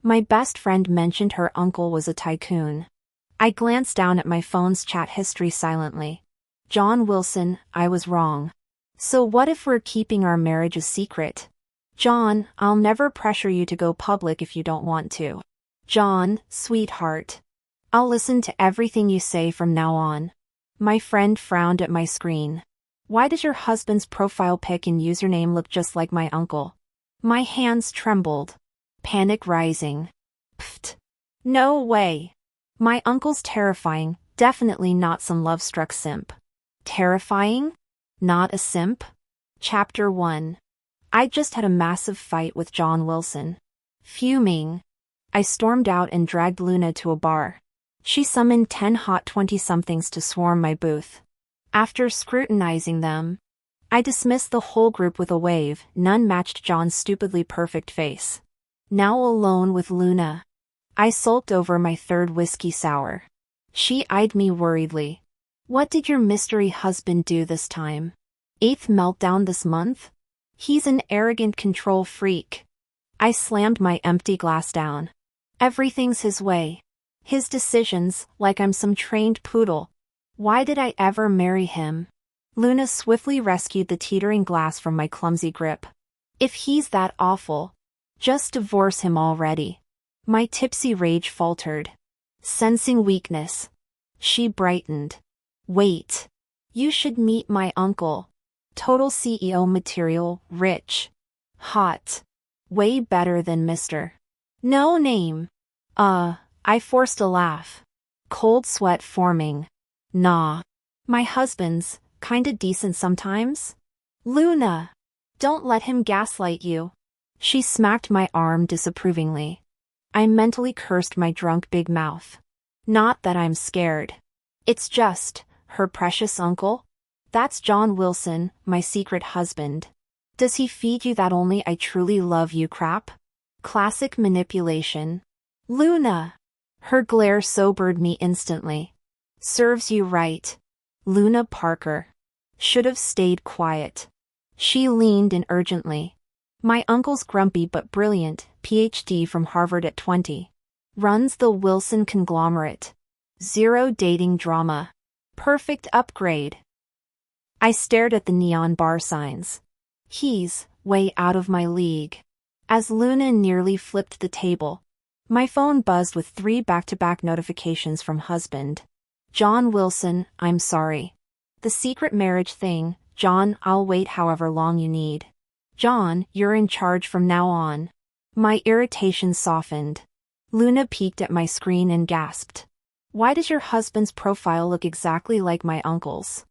My best friend mentioned her uncle was a tycoon. I glanced down at my phone's chat history silently. John Wilson, I was wrong. So what if we're keeping our marriage a secret? John, I'll never pressure you to go public if you don't want to. John, sweetheart. I'll listen to everything you say from now on. My friend frowned at my screen. Why does your husband's profile pic and username look just like my uncle? My hands trembled. Panic rising. Pfft. No way. My uncle's terrifying, definitely not some love-struck simp. Terrifying? Not a simp? Chapter 1. I just had a massive fight with John Wilson. Fuming. I stormed out and dragged Luna to a bar. She summoned 10 hot 20-somethings to swarm my booth. After scrutinizing them, I dismissed the whole group with a wave. None matched John's stupidly perfect face. Now alone with Luna, I sulked over my third whiskey sour. She eyed me worriedly. What did your mystery husband do this time? 8th meltdown this month? He's an arrogant control freak. I slammed my empty glass down. Everything's his way. His decisions, like I'm some trained poodle. Why did I ever marry him? Luna swiftly rescued the teetering glass from my clumsy grip. If he's that awful, just divorce him already. My tipsy rage faltered. Sensing weakness, she brightened. Wait. You should meet my uncle. Total CEO material, rich. Hot. Way better than Mr. No name. I forced a laugh. Cold sweat forming. Nah. My husband's kinda decent sometimes. Luna. Don't let him gaslight you. She smacked my arm disapprovingly. I mentally cursed my drunk big mouth. Not that I'm scared. It's just, her precious uncle? That's John Wilson, my secret husband. Does he feed you that only I truly love you crap? Classic manipulation. Luna. Her glare sobered me instantly. Serves you right. Luna Parker. Should have stayed quiet. She leaned in urgently. My uncle's grumpy but brilliant, PhD from Harvard at 20. Runs the Wilson conglomerate. Zero dating drama. Perfect upgrade. I stared at the neon bar signs. He's way out of my league. As Luna nearly flipped the table, my phone buzzed with 3 back-to-back notifications from husband. John Wilson, I'm sorry. The secret marriage thing, John, I'll wait however long you need. John, you're in charge from now on. My irritation softened. Luna peeked at my screen and gasped. Why does your husband's profile look exactly like my uncle's?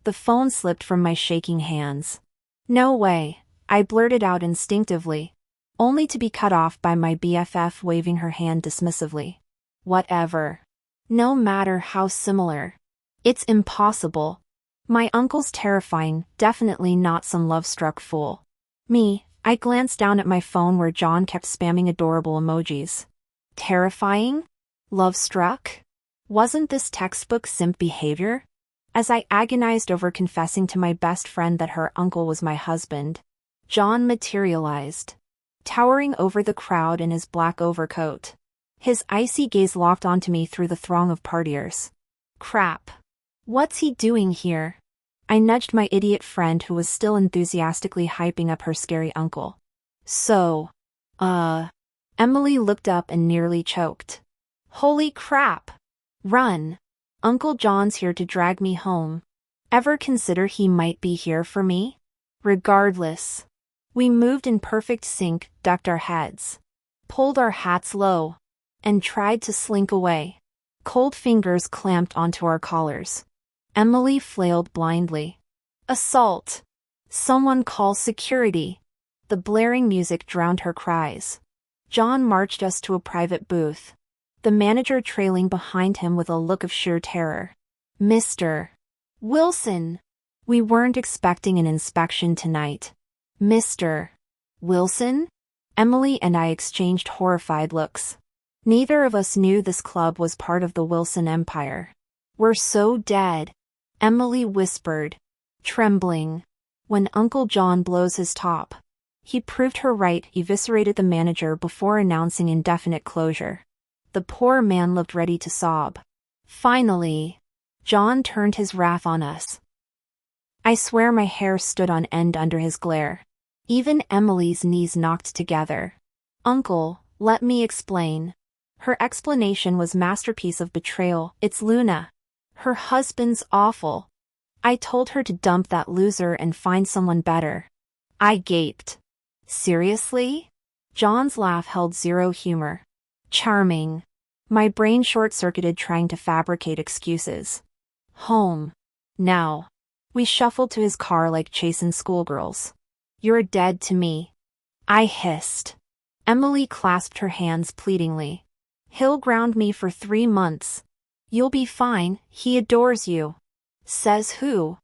The phone slipped from my shaking hands. No way, I blurted out instinctively, only to be cut off by my BFF waving her hand dismissively. Whatever. No matter how similar. It's impossible. My uncle's terrifying, definitely not some love-struck fool. Me, I glanced down at my phone where John kept spamming adorable emojis. Terrifying? Love-struck? Wasn't this textbook simp behavior? As I agonized over confessing to my best friend that her uncle was my husband, John materialized, towering over the crowd in his black overcoat. His icy gaze locked onto me through the throng of partiers. Crap. What's he doing here? I nudged my idiot friend who was still enthusiastically hyping up her scary uncle. Emily looked up and nearly choked. Holy crap. Run. Uncle John's here to drag me home. Ever consider he might be here for me? Regardless. We moved in perfect sync, ducked our heads, pulled our hats low, and tried to slink away. Cold fingers clamped onto our collars. Emily flailed blindly. Assault! Someone call security! The blaring music drowned her cries. John marched us to a private booth, the manager trailing behind him with a look of sheer terror. Mr. Wilson! We weren't expecting an inspection tonight. Mr. Wilson? Emily and I exchanged horrified looks. Neither of us knew this club was part of the Wilson empire. We're so dead, Emily whispered, trembling. When Uncle John blows his top, He proved her right, eviscerated the manager before announcing indefinite closure. The poor man looked ready to sob. Finally, John turned his wrath on us. I swear my hair stood on end under his glare. Even Emily's knees knocked together. Uncle, let me explain. Her explanation was masterpiece of betrayal. It's Luna. Her husband's awful. I told her to dump that loser and find someone better. I gaped. Seriously? John's laugh held zero humor. Charming. My brain short-circuited trying to fabricate excuses. Home. Now. We shuffled to his car like chastened schoolgirls. You're dead to me. I hissed. Emily clasped her hands pleadingly. He'll ground me for 3 months. You'll be fine, he adores you. Says who?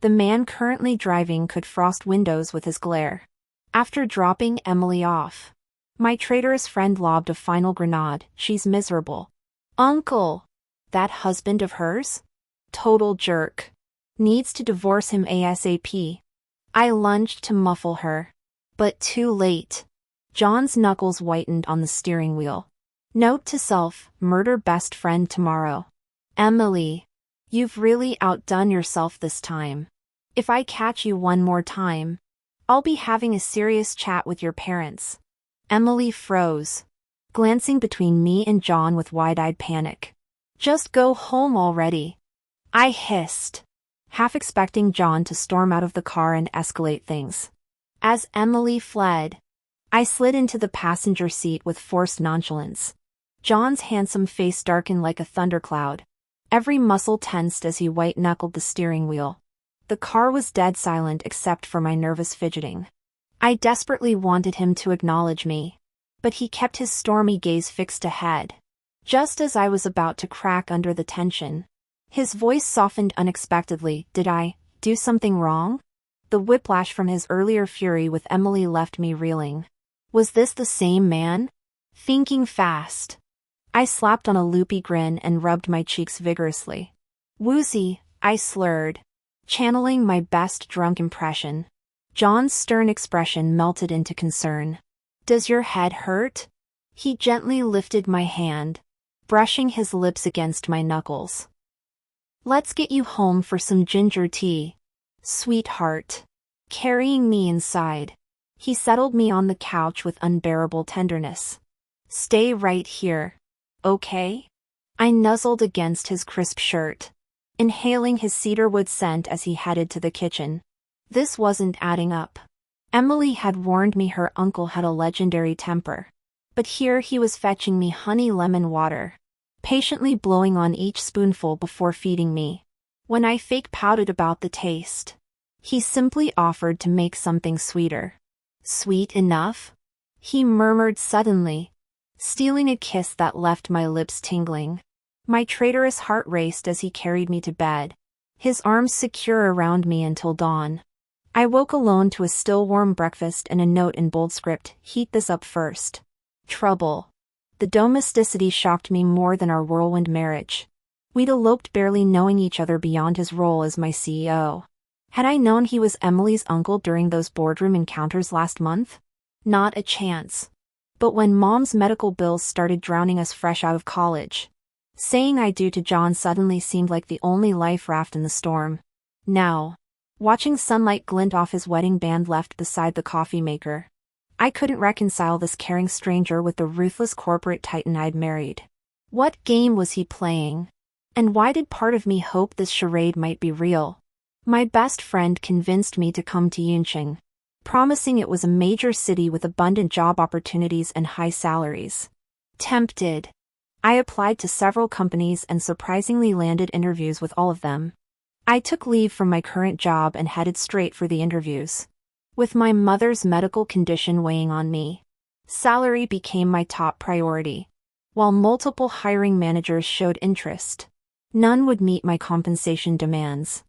The man currently driving could frost windows with his glare. After dropping Emily off, my traitorous friend lobbed a final grenade. She's miserable. Uncle! That husband of hers? Total jerk. Needs to divorce him ASAP. I lunged to muffle her. But too late. John's knuckles whitened on the steering wheel. Note to self, murder best friend tomorrow. Emily. You've really outdone yourself this time. If I catch you one more time, I'll be having a serious chat with your parents. Emily froze, glancing between me and John with wide-eyed panic. Just go home already. I hissed, half expecting John to storm out of the car and escalate things. As Emily fled, I slid into the passenger seat with forced nonchalance. John's handsome face darkened like a thundercloud. Every muscle tensed as he white-knuckled the steering wheel. The car was dead silent except for my nervous fidgeting. I desperately wanted him to acknowledge me, but he kept his stormy gaze fixed ahead. Just as I was about to crack under the tension, his voice softened unexpectedly. Did I do something wrong? The whiplash from his earlier fury with Emily left me reeling. Was this the same man? Thinking fast, I slapped on a loopy grin and rubbed my cheeks vigorously. Woozy, I slurred, channeling my best drunk impression. John's stern expression melted into concern. Does your head hurt? He gently lifted my hand, brushing his lips against my knuckles. Let's get you home for some ginger tea, sweetheart. Carrying me inside, he settled me on the couch with unbearable tenderness. Stay right here. Okay? I nuzzled against his crisp shirt, inhaling his cedarwood scent as he headed to the kitchen. This wasn't adding up. Emily had warned me her uncle had a legendary temper. But here he was fetching me honey lemon water, patiently blowing on each spoonful before feeding me. When I fake pouted about the taste, he simply offered to make something sweeter. Sweet enough? He murmured suddenly, stealing a kiss that left my lips tingling. My traitorous heart raced as he carried me to bed, his arms secure around me until dawn. I woke alone to a still warm breakfast and a note in bold script. Heat this up first. Trouble. The domesticity shocked me more than our whirlwind marriage. We'd eloped barely knowing each other beyond his role as my CEO. Had I known he was Emily's uncle during those boardroom encounters last month? Not a chance. But when Mom's medical bills started drowning us fresh out of college, saying I do to John suddenly seemed like the only life raft in the storm. Now, watching sunlight glint off his wedding band left beside the coffee maker, I couldn't reconcile this caring stranger with the ruthless corporate titan I'd married. What game was he playing? And why did part of me hope this charade might be real? My best friend convinced me to come to Yunqing, promising it was a major city with abundant job opportunities and high salaries. Tempted, I applied to several companies and surprisingly landed interviews with all of them. I took leave from my current job and headed straight for the interviews. With my mother's medical condition weighing on me, salary became my top priority. While multiple hiring managers showed interest, none would meet my compensation demands.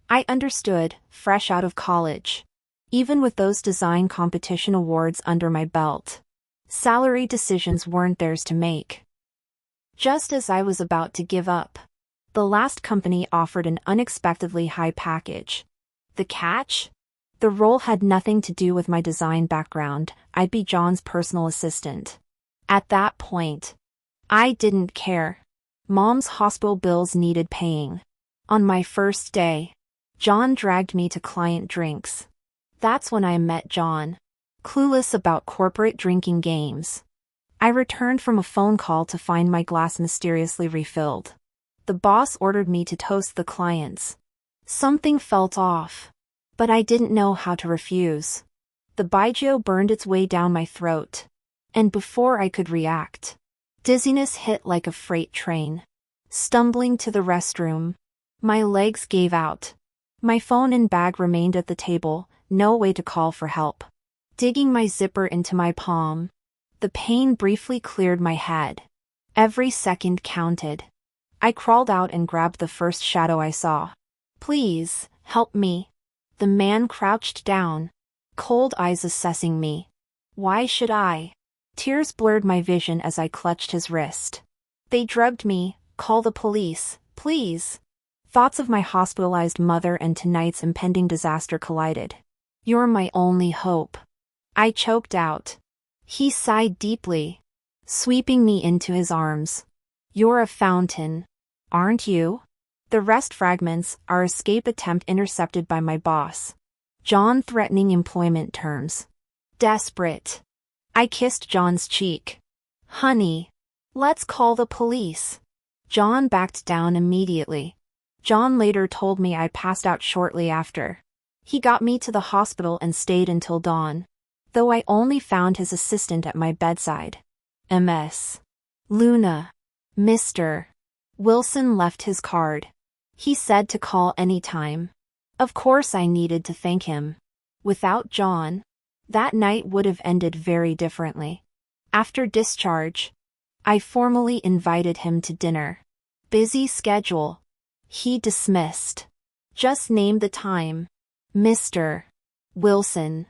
I understood, fresh out of college, even with those design competition awards under my belt, salary decisions weren't theirs to make. Just as I was about to give up, the last company offered an unexpectedly high package. The catch? The role had nothing to do with my design background. I'd be John's personal assistant. At that point, I didn't care. Mom's hospital bills needed paying. On my first day, John dragged me to client drinks. That's when I met John. Clueless about corporate drinking games. I returned from a phone call to find my glass mysteriously refilled. The boss ordered me to toast the clients. Something felt off, but I didn't know how to refuse. The baijiu burned its way down my throat, and before I could react, dizziness hit like a freight train. Stumbling to the restroom, my legs gave out. My phone and bag remained at the table, no way to call for help. Digging my zipper into my palm, the pain briefly cleared my head. Every second counted. I crawled out and grabbed the first shadow I saw. Please, help me. The man crouched down, cold eyes assessing me. Why should I? Tears blurred my vision as I clutched his wrist. They drugged me. Call the police, please. Thoughts of my hospitalized mother and tonight's impending disaster collided. You're my only hope. I choked out. He sighed deeply, sweeping me into his arms. You're a fountain, aren't you? The rest fragments, our escape attempt intercepted by my boss. John threatening employment terms. Desperate. I kissed John's cheek. Honey, let's call the police. John backed down immediately. John later told me I passed out shortly after. He got me to the hospital and stayed until dawn, though I only found his assistant at my bedside. Ms. Luna. Mr. Wilson left his card. He said to call anytime. Of course I needed to thank him. Without John, that night would have ended very differently. After discharge, I formally invited him to dinner. Busy schedule. He dismissed. Just name the time. Mr. Wilson.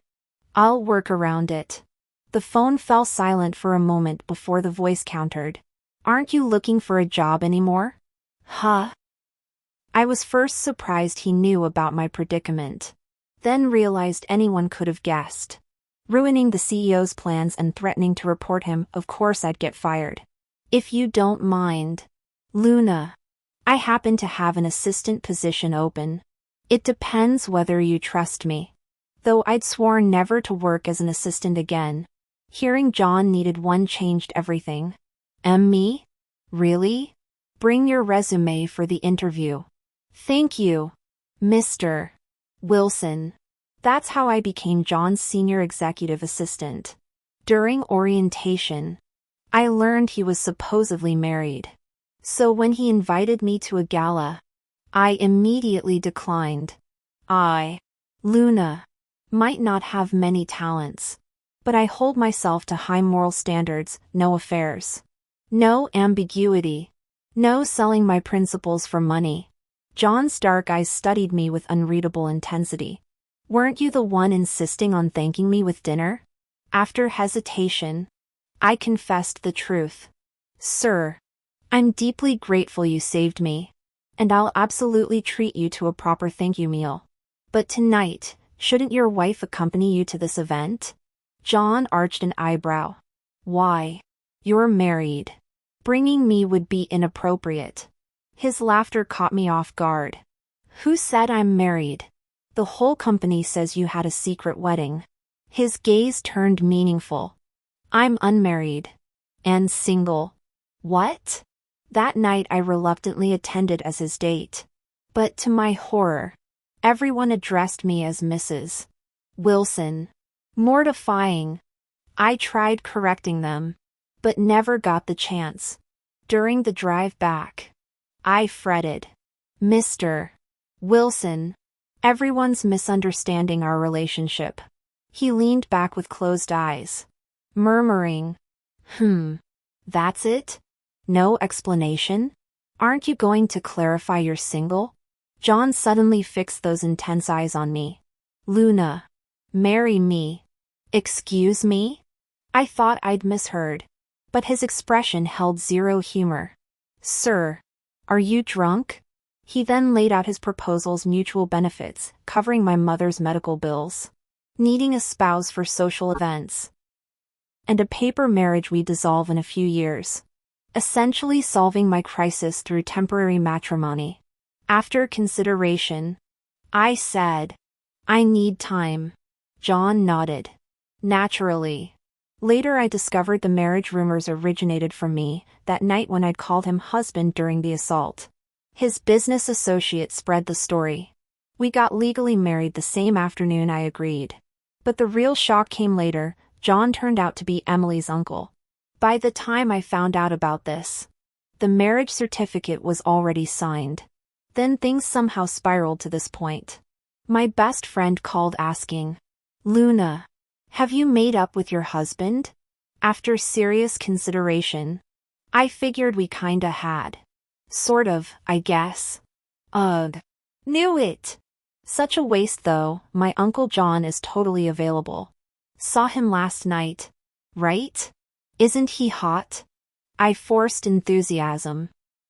I'll work around it. The phone fell silent for a moment before the voice countered. Aren't you looking for a job anymore? Huh? I was first surprised he knew about my predicament, then realized anyone could have guessed. Ruining the CEO's plans and threatening to report him, of course I'd get fired. If you don't mind, Luna, I happen to have an assistant position open. It depends whether you trust me. Though I'd sworn never to work as an assistant again. Hearing John needed one changed everything. Me? Really? Bring your resume for the interview. Thank you, Mr. Wilson. That's how I became John's senior executive assistant. During orientation, I learned he was supposedly married. So when he invited me to a gala, I immediately declined. Luna, might not have many talents, but I hold myself to high moral standards, no affairs. No ambiguity. No selling my principles for money. John's dark eyes studied me with unreadable intensity. Weren't you the one insisting on thanking me with dinner? After hesitation, I confessed the truth. Sir, I'm deeply grateful you saved me, and I'll absolutely treat you to a proper thank you meal. But tonight, shouldn't your wife accompany you to this event? John arched an eyebrow. Why? You're married. Bringing me would be inappropriate. His laughter caught me off guard. Who said I'm married? The whole company says you had a secret wedding. His gaze turned meaningful. I'm unmarried. And single. What? That night I reluctantly attended as his date. But to my horror, everyone addressed me as Mrs. Wilson. Mortifying. I tried correcting them, but never got the chance. During the drive back, I fretted. Mr. Wilson, everyone's misunderstanding our relationship. He leaned back with closed eyes, murmuring, that's it? No explanation? Aren't you going to clarify you're single? John suddenly fixed those intense eyes on me. Luna, marry me. Excuse me? I thought I'd misheard, but his expression held zero humor. Sir, are you drunk? He then laid out his proposal's mutual benefits, covering my mother's medical bills, needing a spouse for social events, and a paper marriage we dissolve in a few years, essentially solving my crisis through temporary matrimony. After consideration, I said, I need time. John nodded. Naturally. Later I discovered the marriage rumors originated from me, that night when I'd called him husband during the assault. His business associate spread the story. We got legally married the same afternoon I agreed. But the real shock came later. John turned out to be Emily's uncle. By the time I found out about this, the marriage certificate was already signed. Then things somehow spiraled to this point. My best friend called asking, Luna, have you made up with your husband? After serious consideration, I figured we kinda had. Sort of, I guess. Ugh. Knew it. Such a waste though. My Uncle John is totally available. Saw him last night. Right? Isn't he hot? I forced enthusiasm.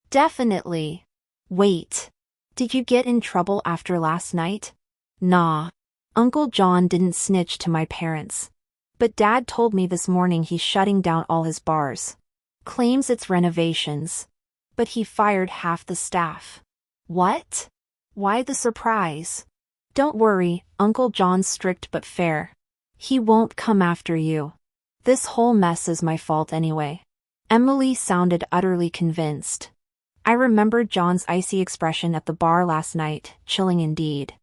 Definitely. Wait. Did you get in trouble after last night? Nah. Uncle John didn't snitch to my parents. But Dad told me this morning he's shutting down all his bars. Claims it's renovations. But he fired half the staff. What? Why the surprise? Don't worry, Uncle John's strict but fair. He won't come after you. This whole mess is my fault anyway. Emily sounded utterly convinced. I remembered John's icy expression at the bar last night, chilling indeed.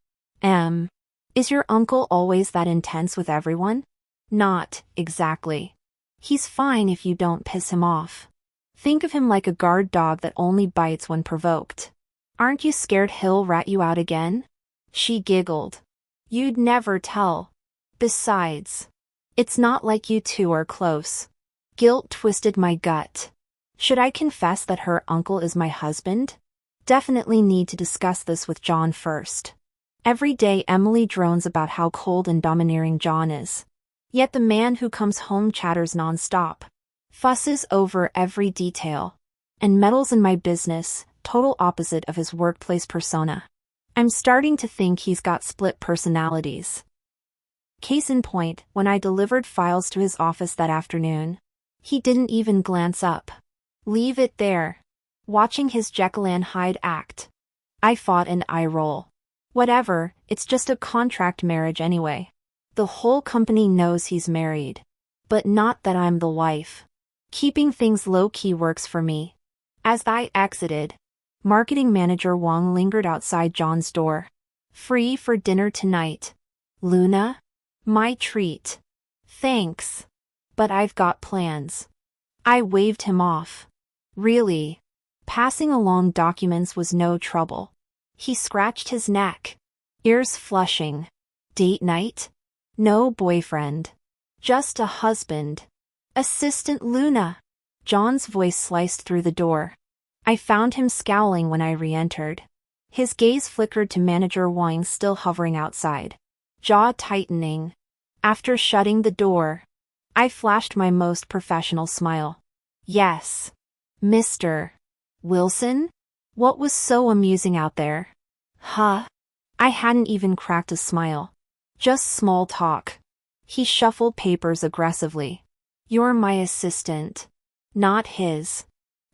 Is your uncle always that intense with everyone? Not exactly. He's fine if you don't piss him off. Think of him like a guard dog that only bites when provoked. Aren't you scared he'll rat you out again? She giggled. You'd never tell. Besides, it's not like you two are close. Guilt twisted my gut. Should I confess that her uncle is my husband? Definitely need to discuss this with John first. Every day Emily drones about how cold and domineering John is. Yet the man who comes home chatters nonstop, fusses over every detail, and meddles in my business, total opposite of his workplace persona. I'm starting to think he's got split personalities. Case in point, when I delivered files to his office that afternoon, he didn't even glance up. Leave it there. Watching his Jekyll and Hyde act. I fought an eye roll. Whatever, it's just a contract marriage anyway. The whole company knows he's married. But not that I'm the wife. Keeping things low-key works for me. As I exited, marketing manager Wong lingered outside John's door. Free for dinner tonight. Luna? My treat. Thanks. But I've got plans. I waved him off. Really? Passing along documents was no trouble. He scratched his neck. Ears flushing. Date night? No boyfriend. Just a husband. Assistant Luna. John's voice sliced through the door. I found him scowling when I re-entered. His gaze flickered to manager Wang still hovering outside. Jaw tightening. After shutting the door, I flashed my most professional smile. Yes. Mr. Wilson? What was so amusing out there? Huh? I hadn't even cracked a smile. Just small talk. He shuffled papers aggressively. You're my assistant. Not his.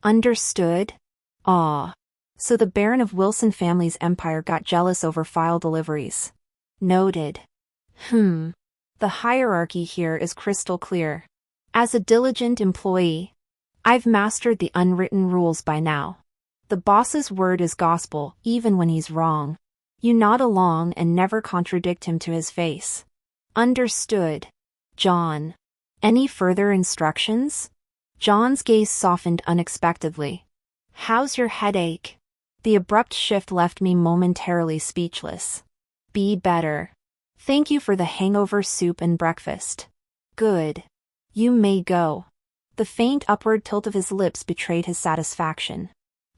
Understood? Aw. So the Baron of Wilson family's empire got jealous over file deliveries. Noted. The hierarchy here is crystal clear. As a diligent employee, I've mastered the unwritten rules by now. The boss's word is gospel, even when he's wrong. You nod along and never contradict him to his face. Understood. John. Any further instructions? John's gaze softened unexpectedly. How's your headache? The abrupt shift left me momentarily speechless. Be better. Thank you for the hangover soup and breakfast. Good. You may go. The faint upward tilt of his lips betrayed his satisfaction.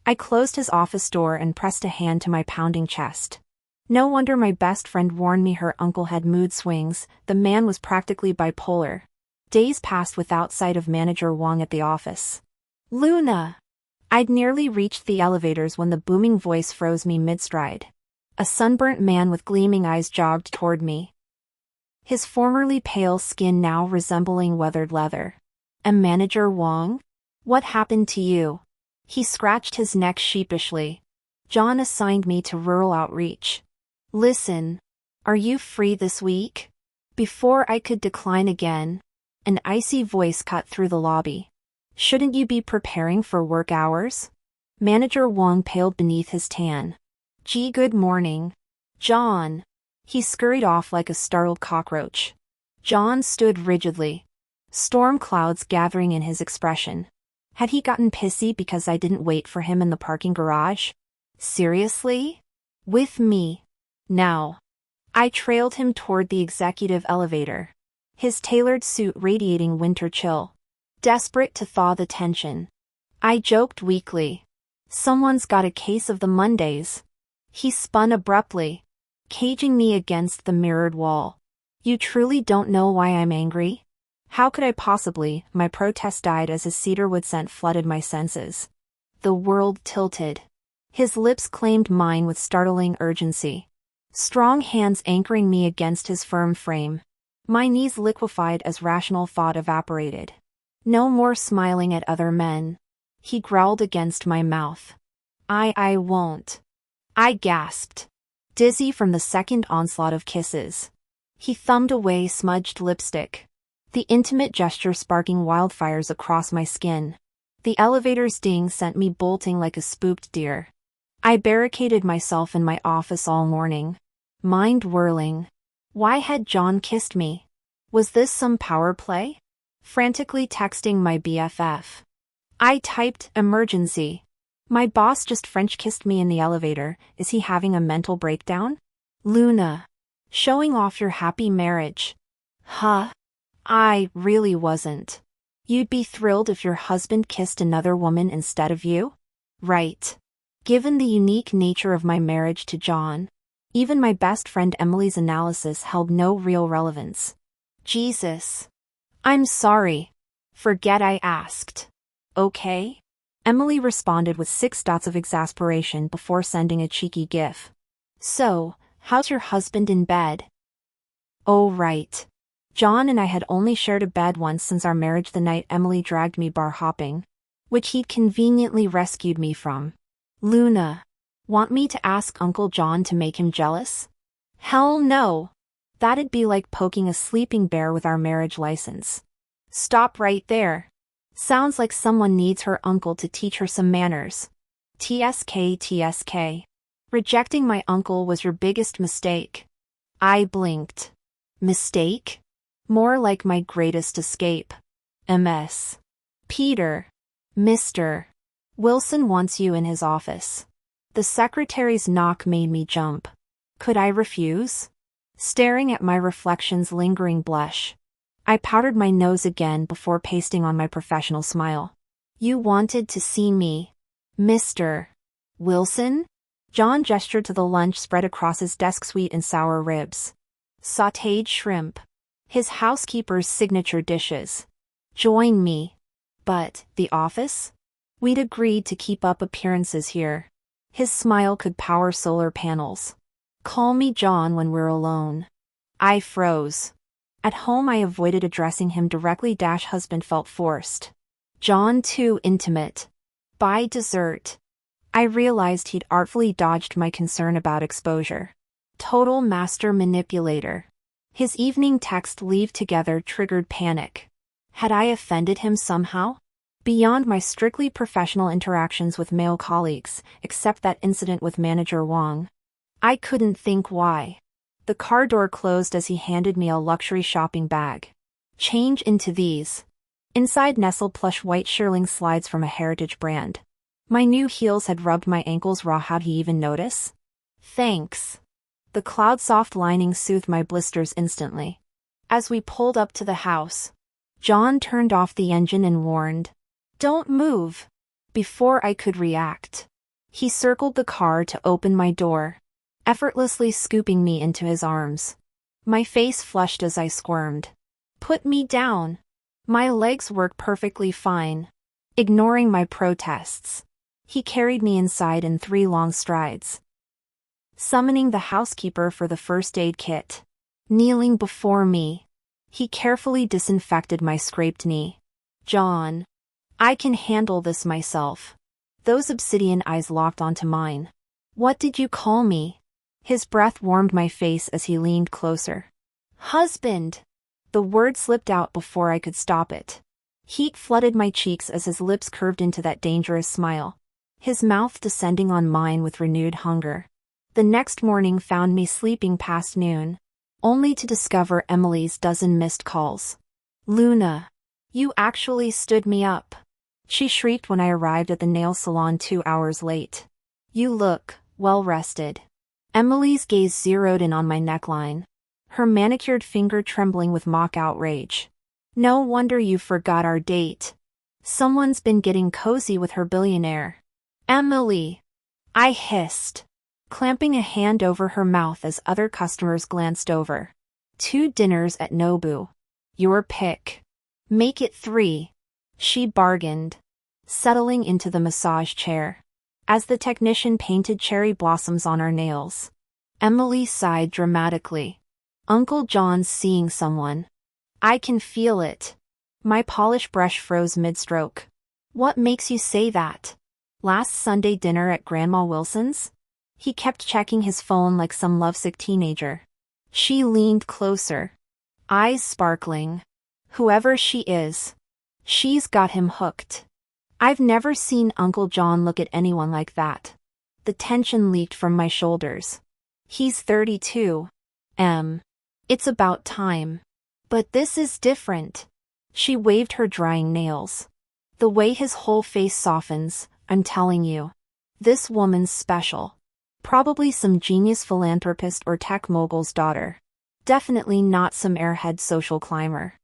I closed his office door and pressed a hand to my pounding chest. No wonder my best friend warned me her uncle had mood swings. The man was practically bipolar. Days passed without sight of manager Wang at the office. Luna! I'd nearly reached the elevators when the booming voice froze me mid-stride. A sunburnt man with gleaming eyes jogged toward me, his formerly pale skin now resembling weathered leather. "And Manager Wong? What happened to you?" He scratched his neck sheepishly. "John assigned me to rural outreach." "Listen, are you free this week?" Before I could decline again, an icy voice cut through the lobby. "Shouldn't you be preparing for work hours?" Manager Wong paled beneath his tan. "Gee, good morning, John." He scurried off like a startled cockroach. John stood rigidly, storm clouds gathering in his expression. Had he gotten pissy because I didn't wait for him in the parking garage? Seriously? With me? Now. I trailed him toward the executive elevator, his tailored suit radiating winter chill, desperate to thaw the tension. I joked weakly. "Someone's got a case of the Mondays." He spun abruptly, caging me against the mirrored wall. "You truly don't know why I'm angry?" How could I possibly? My protest died as his cedarwood scent flooded my senses. The world tilted. His lips claimed mine with startling urgency, strong hands anchoring me against his firm frame. My knees liquefied as rational thought evaporated. "No more smiling at other men," he growled against my mouth. I won't." I gasped, dizzy from the second onslaught of kisses. He thumbed away smudged lipstick, the intimate gesture sparking wildfires across my skin. The elevator's ding sent me bolting like a spooked deer. I barricaded myself in my office all morning, mind whirling. Why had John kissed me? Was this some power play? Frantically texting my BFF, I typed, "Emergency. My boss just French kissed me in the elevator. Is he having a mental breakdown?" "Luna. Showing off your happy marriage." Huh? I really wasn't. "You'd be thrilled if your husband kissed another woman instead of you?" Right. Given the unique nature of my marriage to John, even my best friend Emily's analysis held no real relevance. Jesus. "I'm sorry. Forget I asked. Okay?" Emily responded with 6 dots of exasperation before sending a cheeky gif. "So, how's your husband in bed?" Oh right. John and I had only shared a bed once since our marriage the night Emily dragged me bar hopping, which he'd conveniently rescued me from. "Luna. Want me to ask Uncle John to make him jealous?" Hell no. That'd be like poking a sleeping bear with our marriage license. Stop right there. Sounds like someone needs her uncle to teach her some manners. TSK. Rejecting my uncle was your biggest mistake. I blinked. Mistake? More like my greatest escape. MS. "Peter. Mr. Wilson wants you in his office." The secretary's knock made me jump. Could I refuse? Staring at my reflection's lingering blush, I powdered my nose again before pasting on my professional smile. "You wanted to see me, Mr. Wilson?" John gestured to the lunch spread across his desk, sweet and sour ribs, sautéed shrimp, his housekeeper's signature dishes. "Join me." But, the office? We'd agreed to keep up appearances here. His smile could power solar panels. "Call me John when we're alone." I froze. At home I avoided addressing him directly. Husband felt forced. John too intimate. By dessert. I realized he'd artfully dodged my concern about exposure. Total master manipulator. His evening text "leave together" triggered panic. Had I offended him somehow? Beyond my strictly professional interactions with male colleagues, except that incident with Manager Wong. I couldn't think why. The car door closed as he handed me a luxury shopping bag. "Change into these." Inside nestled plush white shearling slides from a heritage brand. My new heels had rubbed my ankles raw. How'd he even notice? "Thanks." The cloud-soft lining soothed my blisters instantly. As we pulled up to the house, John turned off the engine and warned, "Don't move." Before I could react, he circled the car to open my door, effortlessly scooping me into his arms. My face flushed as I squirmed. "Put me down." My legs work perfectly fine. Ignoring my protests, He carried me inside in 3 long strides. Summoning the housekeeper for the first aid kit. Kneeling before me. He carefully disinfected my scraped knee. John. I can handle this myself. Those obsidian eyes locked onto mine. What did you call me? His breath warmed my face as he leaned closer. Husband. The word slipped out before I could stop it. Heat flooded my cheeks as his lips curved into that dangerous smile. His mouth descending on mine with renewed hunger. The next morning found me sleeping past noon, only to discover Emily's dozen missed calls. Luna. You actually stood me up. She shrieked when I arrived at the nail salon 2 hours late. You look well rested. Emily's gaze zeroed in on my neckline, her manicured finger trembling with mock outrage. No wonder you forgot our date. Someone's been getting cozy with her billionaire. Emily. I hissed, clamping a hand over her mouth as other customers glanced over. 2 dinners at Nobu. Your pick. Make it 3. She bargained, settling into the massage chair. As the technician painted cherry blossoms on our nails, Emily sighed dramatically. Uncle John's seeing someone. I can feel it. My polish brush froze mid-stroke. What makes you say that? Last Sunday dinner at Grandma Wilson's? He kept checking his phone like some lovesick teenager. She leaned closer, eyes sparkling. Whoever she is, she's got him hooked. I've never seen Uncle John look at anyone like that. The tension leaked from my shoulders. He's 32. It's about time. But this is different. She waved her drying nails. The way his whole face softens, I'm telling you. This woman's special. Probably some genius philanthropist or tech mogul's daughter. Definitely not some airhead social climber.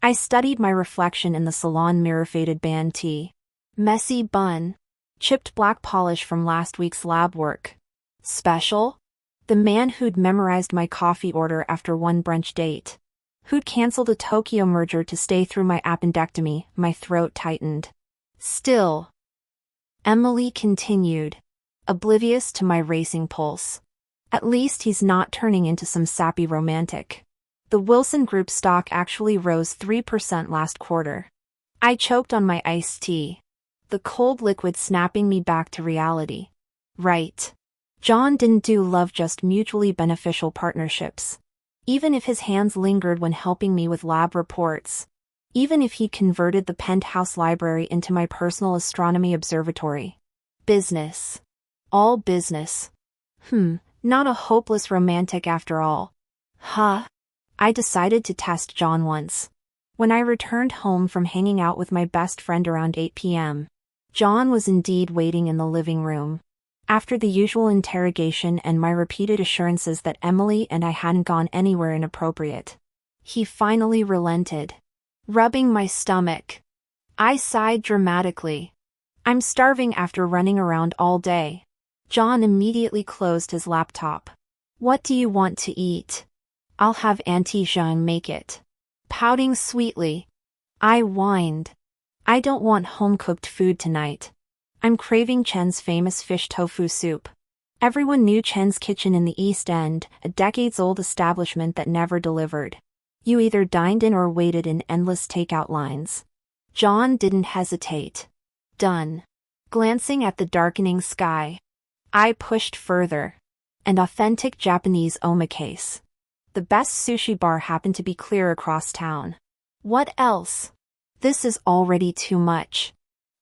I studied my reflection in the salon mirror. Faded band tee. Messy bun. Chipped black polish from last week's lab work. Special? The man who'd memorized my coffee order after one brunch date. Who'd canceled a Tokyo merger to stay through my appendectomy. My throat tightened. Still. Emily continued, oblivious to my racing pulse. At least he's not turning into some sappy romantic. The Wilson Group stock actually rose 3% last quarter. I choked on my iced tea, the cold liquid snapping me back to reality. Right. John didn't do love, just mutually beneficial partnerships. Even if his hands lingered when helping me with lab reports. Even if he converted the penthouse library into my personal astronomy observatory. Business. All business. Not a hopeless romantic after all. Huh? I decided to test John once. When I returned home from hanging out with my best friend around 8 p.m., John was indeed waiting in the living room. After the usual interrogation and my repeated assurances that Emily and I hadn't gone anywhere inappropriate, he finally relented. Rubbing my stomach, I sighed dramatically. I'm starving after running around all day. John immediately closed his laptop. What do you want to eat? I'll have Auntie Jean make it. Pouting sweetly, I whined. I don't want home-cooked food tonight. I'm craving Chen's famous fish tofu soup. Everyone knew Chen's Kitchen in the East End, a decades-old establishment that never delivered. You either dined in or waited in endless takeout lines. John didn't hesitate. Done. Glancing at the darkening sky, I pushed further. An authentic Japanese omakase. The best sushi bar happened to be clear across town. What else? This is already too much.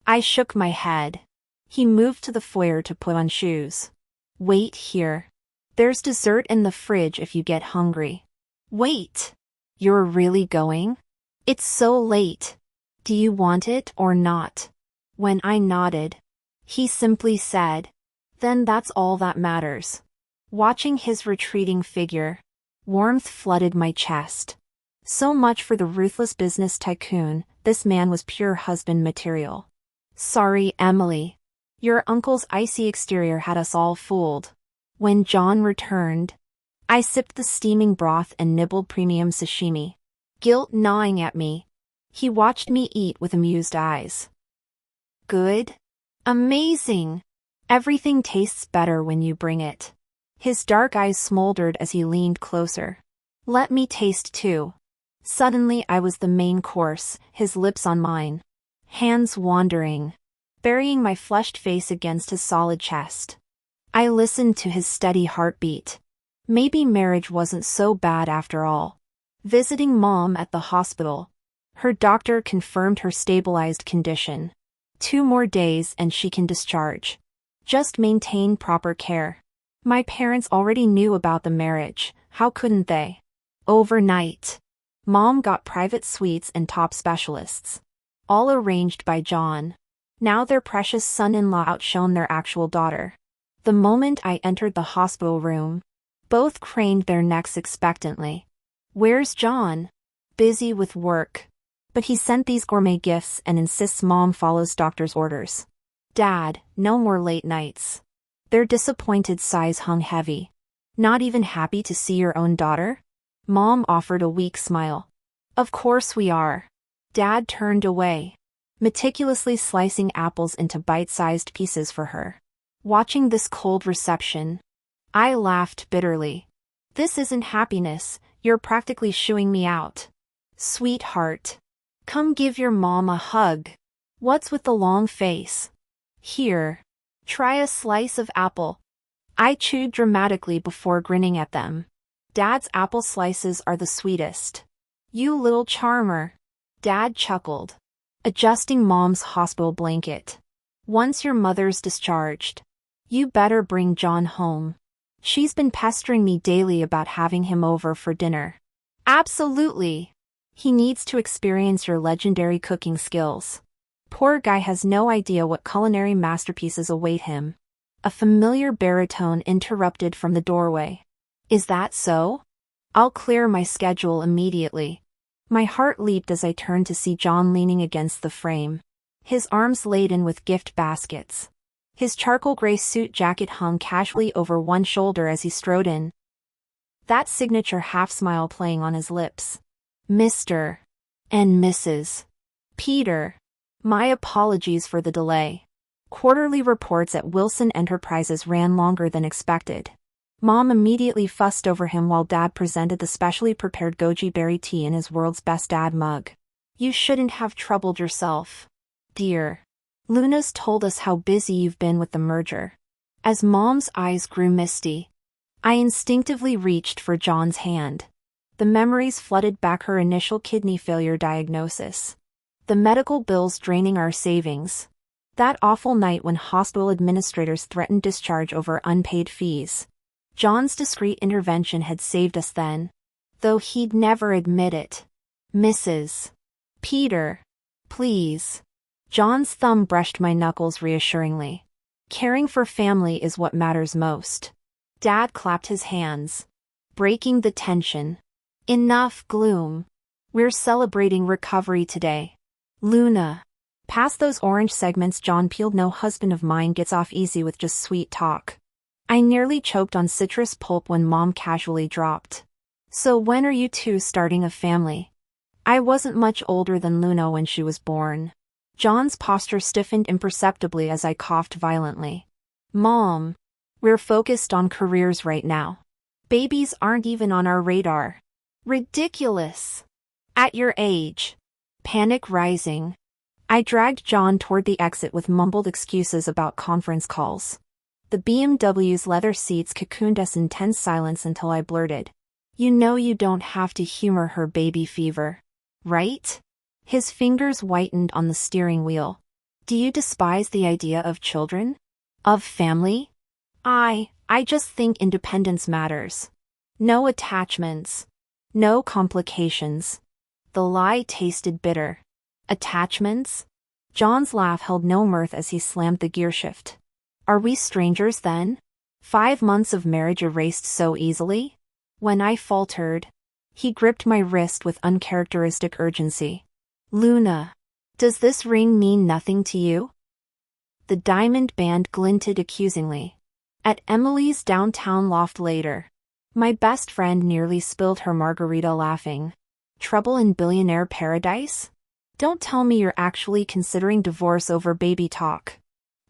I shook my head. He moved to the foyer to put on shoes. Wait here. There's dessert in the fridge if you get hungry. Wait. You're really going? It's so late. Do you want it or not? When I nodded, he simply said, then that's all that matters. Watching his retreating figure, warmth flooded my chest. So much for the ruthless business tycoon, this man was pure husband material. Sorry, Emily. Your uncle's icy exterior had us all fooled. When John returned, I sipped the steaming broth and nibbled premium sashimi. Guilt gnawing at me. He watched me eat with amused eyes. Good? Amazing! Everything tastes better when you bring it. His dark eyes smoldered as he leaned closer. Let me taste too. Suddenly I was the main course, his lips on mine. Hands wandering, burying my flushed face against his solid chest. I listened to his steady heartbeat. Maybe marriage wasn't so bad after all. Visiting Mom at the hospital. Her doctor confirmed her stabilized condition. 2 more days and she can discharge. Just maintain proper care. My parents already knew about the marriage, how couldn't they? Overnight. Mom got private suites and top specialists. All arranged by John. Now their precious son-in-law outshone their actual daughter. The moment I entered the hospital room, both craned their necks expectantly. Where's John? Busy with work. But he sent these gourmet gifts and insists Mom follows doctor's orders. Dad, no more late nights. Their disappointed sighs hung heavy. Not even happy to see your own daughter? Mom offered a weak smile. Of course we are. Dad turned away, meticulously slicing apples into bite-sized pieces for her. Watching this cold reception, I laughed bitterly. This isn't happiness, you're practically shooing me out. Sweetheart. Come give your mom a hug. What's with the long face? Here. Try a slice of apple. I chewed dramatically before grinning at them. Dad's apple slices are the sweetest. You little charmer. Dad chuckled, adjusting Mom's hospital blanket. Once your mother's discharged, you better bring John home. She's been pestering me daily about having him over for dinner. Absolutely. He needs to experience your legendary cooking skills. Poor guy has no idea what culinary masterpieces await him. A familiar baritone interrupted from the doorway. Is that so? I'll clear my schedule immediately. My heart leaped as I turned to see John leaning against the frame, his arms laden with gift baskets. His charcoal gray suit jacket hung casually over one shoulder as he strode in, that signature half-smile playing on his lips. Mr. and Mrs. Peter. My apologies for the delay. Quarterly reports at Wilson Enterprises ran longer than expected. Mom immediately fussed over him while Dad presented the specially prepared goji berry tea in his world's best dad mug. You shouldn't have troubled yourself, dear. Luna's told us how busy you've been with the merger. As Mom's eyes grew misty, I instinctively reached for John's hand. The memories flooded back her initial kidney failure diagnosis. The medical bills draining our savings. That awful night when hospital administrators threatened discharge over unpaid fees. John's discreet intervention had saved us then, though he'd never admit it. Mrs. Peter. Please. John's thumb brushed my knuckles reassuringly. Caring for family is what matters most. Dad clapped his hands, breaking the tension. Enough gloom. We're celebrating recovery today. Luna. Past those orange segments John peeled. No husband of mine gets off easy with just sweet talk. I nearly choked on citrus pulp when Mom casually dropped. So when are you two starting a family? I wasn't much older than Luna when she was born. John's posture stiffened imperceptibly as I coughed violently. Mom. We're focused on careers right now. Babies aren't even on our radar. Ridiculous. At your age. Panic rising. I dragged John toward the exit with mumbled excuses about conference calls. The BMW's leather seats cocooned us in tense silence until I blurted. You know you don't have to humor her baby fever, right? His fingers whitened on the steering wheel. Do you despise the idea of children? Of family? I just think independence matters. No attachments. No complications. The lie tasted bitter. Attachments? John's laugh held no mirth as he slammed the gearshift. Are we strangers then? 5 months of marriage erased so easily? When I faltered, he gripped my wrist with uncharacteristic urgency. Luna, does this ring mean nothing to you? The diamond band glinted accusingly. At Emily's downtown loft later, my best friend nearly spilled her margarita laughing. Trouble in billionaire paradise? Don't tell me you're actually considering divorce over baby talk.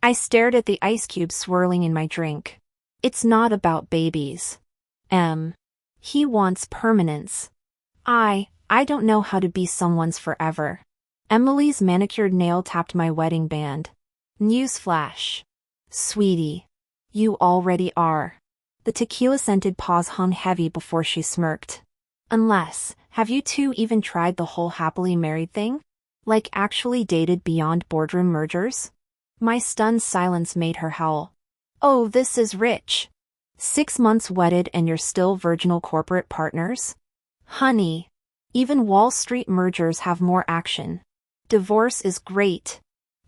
I stared at the ice cubes swirling in my drink. It's not about babies. He wants permanence. I don't know how to be someone's forever. Emily's manicured nail tapped my wedding band. Newsflash. Sweetie. You already are. The tequila-scented pause hung heavy before she smirked. Unless, have you two even tried the whole happily married thing? Like actually dated beyond boardroom mergers? My stunned silence made her howl. Oh, this is rich. 6 months wedded and you're still virginal corporate partners? Honey. Even Wall Street mergers have more action. Divorce is great.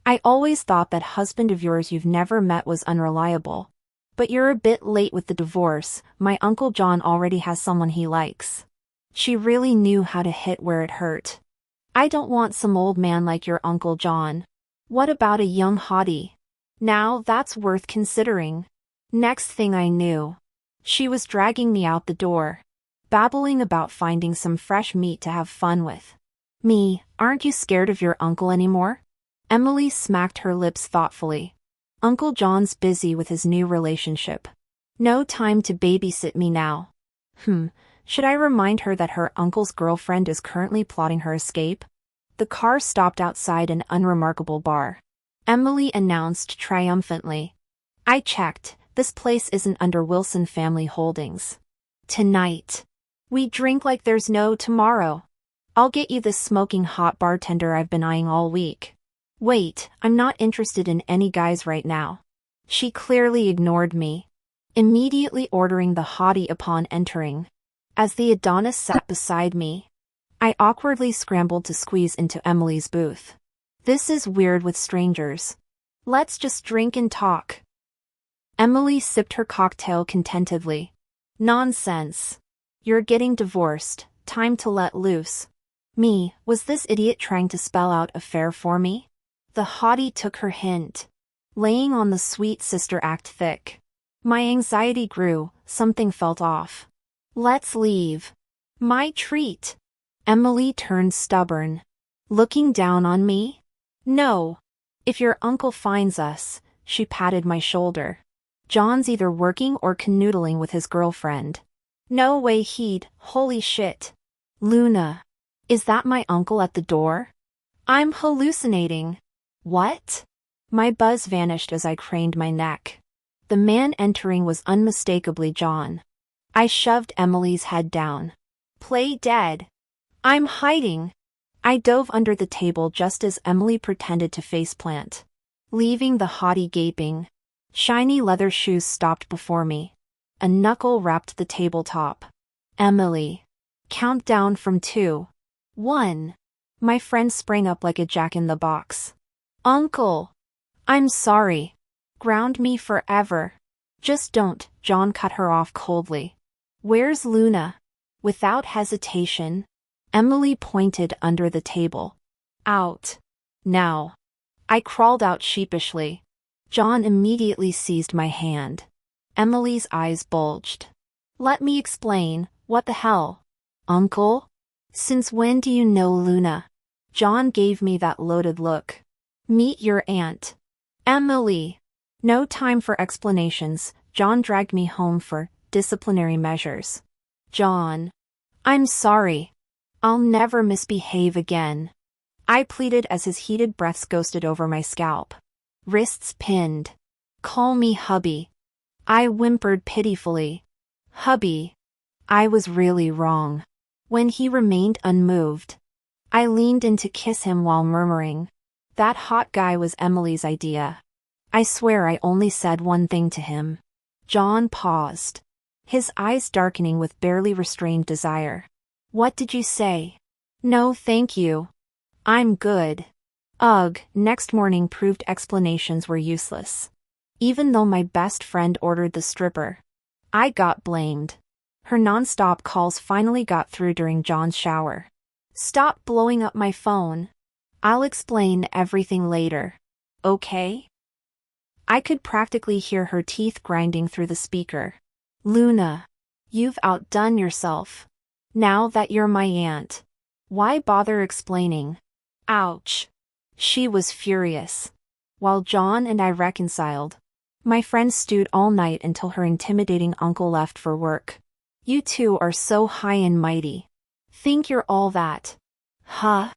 I always thought that husband of yours you've never met was unreliable. But you're a bit late with the divorce, my Uncle John already has someone he likes. She really knew how to hit where it hurt. I don't want some old man like your Uncle John. What about a young hottie? Now that's worth considering. Next thing I knew, she was dragging me out the door, babbling about finding some fresh meat to have fun with. Me, aren't you scared of your uncle anymore? Emily smacked her lips thoughtfully. Uncle John's busy with his new relationship. No time to babysit me now. Should I remind her that her uncle's girlfriend is currently plotting her escape? The car stopped outside an unremarkable bar. Emily announced triumphantly. I checked, this place isn't under Wilson Family Holdings. Tonight. We drink like there's no tomorrow. I'll get you this smoking hot bartender I've been eyeing all week. Wait, I'm not interested in any guys right now. She clearly ignored me, immediately ordering the hottie upon entering. As the Adonis sat beside me, I awkwardly scrambled to squeeze into Emily's booth. This is weird with strangers. Let's just drink and talk. Emily sipped her cocktail contentedly. Nonsense. You're getting divorced, time to let loose. Me, was this idiot trying to spell out affair for me? The hottie took her hint, laying on the sweet sister act thick. My anxiety grew, something felt off. Let's leave. My treat. Emily turned stubborn. Looking down on me? No. If your uncle finds us, she patted my shoulder. John's either working or canoodling with his girlfriend. No way he'd, holy shit. Luna. Is that my uncle at the door? I'm hallucinating. What? My buzz vanished as I craned my neck. The man entering was unmistakably John. I shoved Emily's head down. Play dead. I'm hiding. I dove under the table just as Emily pretended to faceplant, leaving the hottie gaping. Shiny leather shoes stopped before me. A knuckle rapped the tabletop. Emily. Count down from 2. 1. My friend sprang up like a jack-in-the-box. Uncle. I'm sorry. Ground me forever. Just don't, John cut her off coldly. Where's Luna? Without hesitation, Emily pointed under the table. Out. Now. I crawled out sheepishly. John immediately seized my hand. Emily's eyes bulged. Let me explain, what the hell? Uncle? Since when do you know Luna? John gave me that loaded look. Meet your aunt. Emily. No time for explanations, John dragged me home for disciplinary measures. John. I'm sorry. I'll never misbehave again. I pleaded as his heated breaths ghosted over my scalp. Wrists pinned. Call me hubby. I whimpered pitifully. Hubby. I was really wrong. When he remained unmoved, I leaned in to kiss him while murmuring, that hot guy was Emily's idea. I swear I only said one thing to him. John paused, his eyes darkening with barely restrained desire. What did you say? No, thank you. I'm good. Ugh, next morning proved explanations were useless. Even though my best friend ordered the stripper, I got blamed. Her non-stop calls finally got through during John's shower. Stop blowing up my phone. I'll explain everything later. Okay? I could practically hear her teeth grinding through the speaker. Luna. You've outdone yourself. Now that you're my aunt, why bother explaining? Ouch. She was furious. while John and I reconciled. My friend stewed all night until her intimidating uncle left for work. You two are so high and mighty. Think you're all that. Huh?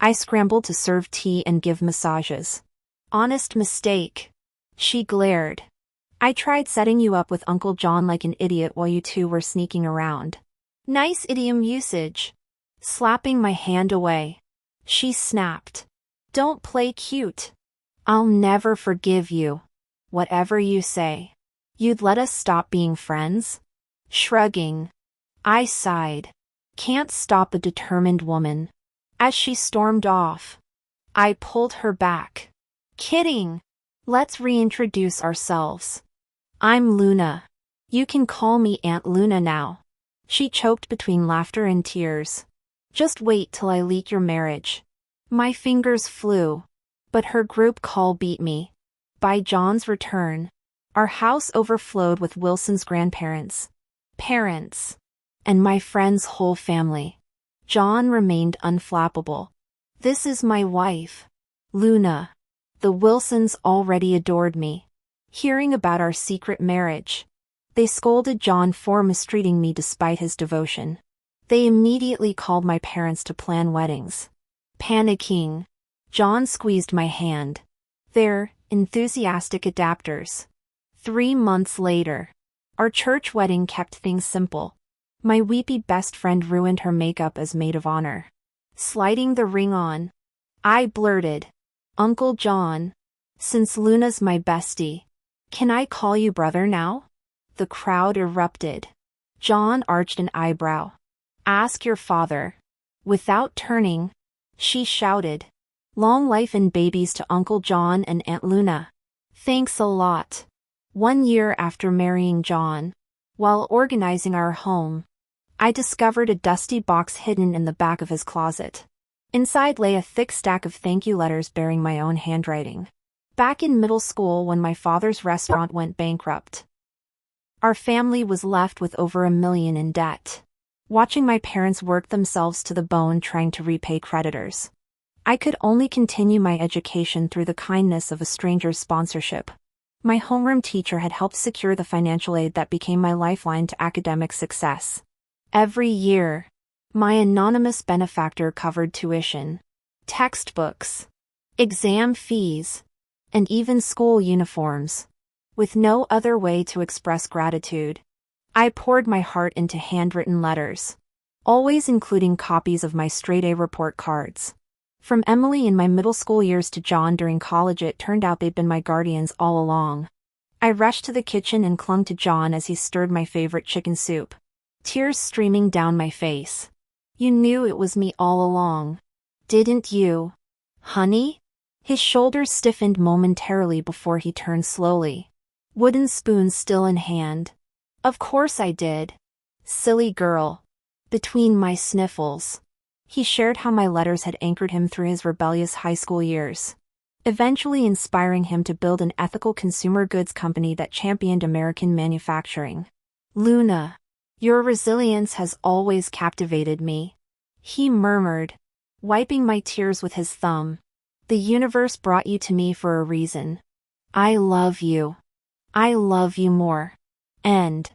I scrambled to serve tea and give massages. Honest mistake. She glared. I tried setting you up with Uncle John like an idiot while you two were sneaking around. Nice idiom usage. Slapping my hand away. She snapped. Don't play cute. I'll never forgive you. Whatever you say. You'd let us stop being friends? Shrugging. I sighed. Can't stop a determined woman. As she stormed off, I pulled her back. Kidding. Let's reintroduce ourselves. I'm Luna. You can call me Aunt Luna now. She choked between laughter and tears. Just wait till I leak your marriage. My fingers flew. But her group call beat me. By John's return, our house overflowed with Wilson's grandparents, parents, and my friend's whole family. John remained unflappable. This is my wife, Luna. The Wilsons already adored me. Hearing about our secret marriage, they scolded John for mistreating me despite his devotion. They immediately called my parents to plan weddings. Panicking, John squeezed my hand. They're enthusiastic adapters. 3 months later, our church wedding kept things simple. My weepy best friend ruined her makeup as maid of honor. Sliding the ring on, I blurted, Uncle John, since Luna's my bestie, can I call you brother now? The crowd erupted. John arched an eyebrow. Ask your father. Without turning, she shouted, long life and babies to Uncle John and Aunt Luna. Thanks a lot. 1 year after marrying John, while organizing our home, I discovered a dusty box hidden in the back of his closet. Inside lay a thick stack of thank you letters bearing my own handwriting. Back in middle school when my father's restaurant went bankrupt, our family was left with over $1 million in debt. Watching my parents work themselves to the bone trying to repay creditors, I could only continue my education through the kindness of a stranger's sponsorship. My homeroom teacher had helped secure the financial aid that became my lifeline to academic success. Every year, my anonymous benefactor covered tuition, textbooks, exam fees, and even school uniforms. With no other way to express gratitude, I poured my heart into handwritten letters, always including copies of my straight-A report cards. From Emily in my middle school years to John during college, it turned out they'd been my guardians all along. I rushed to the kitchen and clung to John as he stirred my favorite chicken soup, tears streaming down my face. You knew it was me all along, didn't you, honey? His shoulders stiffened momentarily before he turned slowly, wooden spoon still in hand. Of course I did. Silly girl. Between my sniffles, he shared how my letters had anchored him through his rebellious high school years, eventually inspiring him to build an ethical consumer goods company that championed American manufacturing. Luna, your resilience has always captivated me, he murmured, wiping my tears with his thumb. The universe brought you to me for a reason. I love you. I love you more. End.